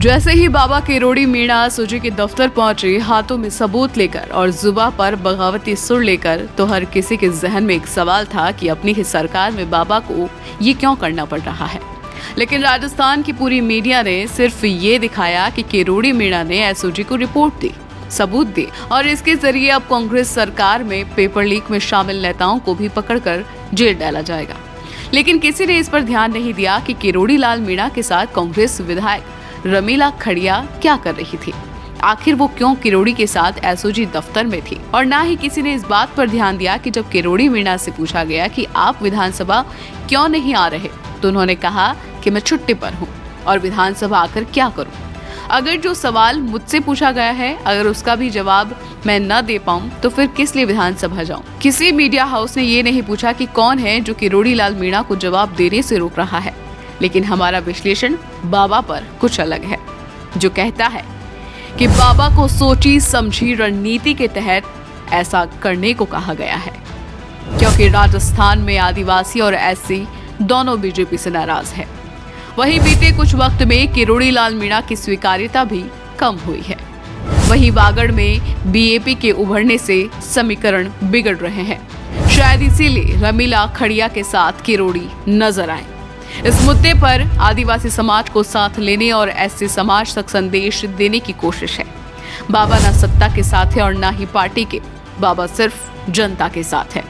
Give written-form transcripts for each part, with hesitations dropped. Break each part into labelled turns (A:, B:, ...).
A: जैसे ही बाबा किरोड़ी मीणा एसओजी के दफ्तर पहुंचे, हाथों में सबूत लेकर और जुबां पर बगावती सुर लेकर, तो हर किसी के जहन में एक सवाल था कि अपनी ही सरकार में बाबा को ये क्यों करना पड़ रहा है। लेकिन राजस्थान की पूरी मीडिया ने सिर्फ ये दिखाया कि किरोड़ी मीणा ने एसओजी को रिपोर्ट दी, सबूत दी और इसके जरिए अब कांग्रेस सरकार में पेपर लीक में शामिल नेताओं को भी पकड़कर जेल डाला जाएगा। लेकिन किसी ने इस पर ध्यान नहीं दिया कि किरोड़ी लाल मीणा के साथ कांग्रेस विधायक रमीला खड़िया क्या कर रही थी, आखिर वो क्यों किरोड़ी के साथ एसओजी दफ्तर में थी। और ना ही किसी ने इस बात पर ध्यान दिया कि जब किरोड़ी मीणा से पूछा गया कि आप विधानसभा क्यों नहीं आ रहे, तो उन्होंने कहा कि मैं छुट्टी पर हूँ और विधानसभा आकर क्या करूँ। अगर जो सवाल मुझसे पूछा गया है, अगर उसका भी जवाब मैं न दे पाऊं, तो फिर किस लिए विधानसभा जाऊं। किसी मीडिया हाउस ने ये नहीं पूछा कि कौन है जो किरोड़ी लाल मीणा को जवाब देने से रोक रहा है। लेकिन हमारा विश्लेषण बाबा पर कुछ अलग है, जो कहता है कि बाबा को सोची समझी रणनीति के तहत ऐसा करने को कहा गया है, क्योंकि राजस्थान में आदिवासी और एससी दोनों बीजेपी से नाराज है। वहीं बीते कुछ वक्त में किरोड़ी लाल मीणा की स्वीकार्यता भी कम हुई है। वहीं वागड़ में बीएपी के उभरने से समीकरण बिगड़ रहे हैं। शायद इसीलिए रमीला खड़िया के साथ किरोड़ी नजर आए। इस मुद्दे पर आदिवासी समाज को साथ लेने और एससी समाज तक संदेश देने की कोशिश है। बाबा न सत्ता के साथ है और न ही पार्टी के, बाबा सिर्फ जनता के साथ है।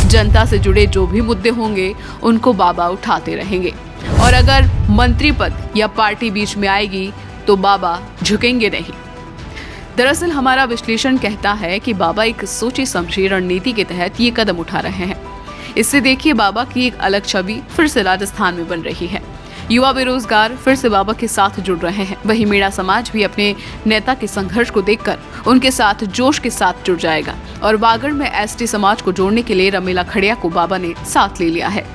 A: जनता से जुड़े जो भी मुद्दे होंगे उनको बाबा उठाते रहेंगे और अगर मंत्री पद या पार्टी बीच में आएगी तो बाबा झुकेंगे नहीं। दरअसल हमारा विश्लेषण कहता है कि बाबा एक सोची समझी रणनीति के तहत ये कदम उठा रहे हैं। इससे देखिए बाबा की एक अलग छवि फिर से राजस्थान में बन रही है। युवा बेरोजगार फिर से बाबा के साथ जुड़ रहे हैं। वहीं मीणा समाज भी अपने नेता के संघर्ष को देखकर उनके साथ जोश के साथ जुड़ जाएगा और वागड़ में एसटी समाज को जोड़ने के लिए रमीला खड़िया को बाबा ने साथ ले लिया है।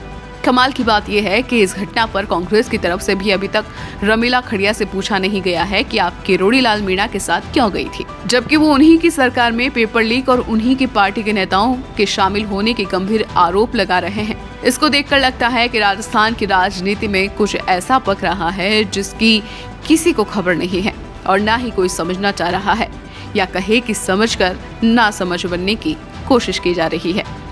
A: कमाल की बात यह है कि इस घटना पर कांग्रेस की तरफ से भी अभी तक रमीला खड़िया से पूछा नहीं गया है कि आप किरोड़ी लाल मीणा के साथ क्यों गई थी, जबकि वो उन्हीं की सरकार में पेपर लीक और उन्हीं की पार्टी के नेताओं के शामिल होने के गंभीर आरोप लगा रहे हैं। इसको देखकर लगता है कि राजस्थान की राजनीति में कुछ ऐसा पक रहा है जिसकी किसी को खबर नहीं है और ना ही कोई समझना चाह रहा है, या कहे कि समझकर ना समझ बनने की कोशिश की जा रही है।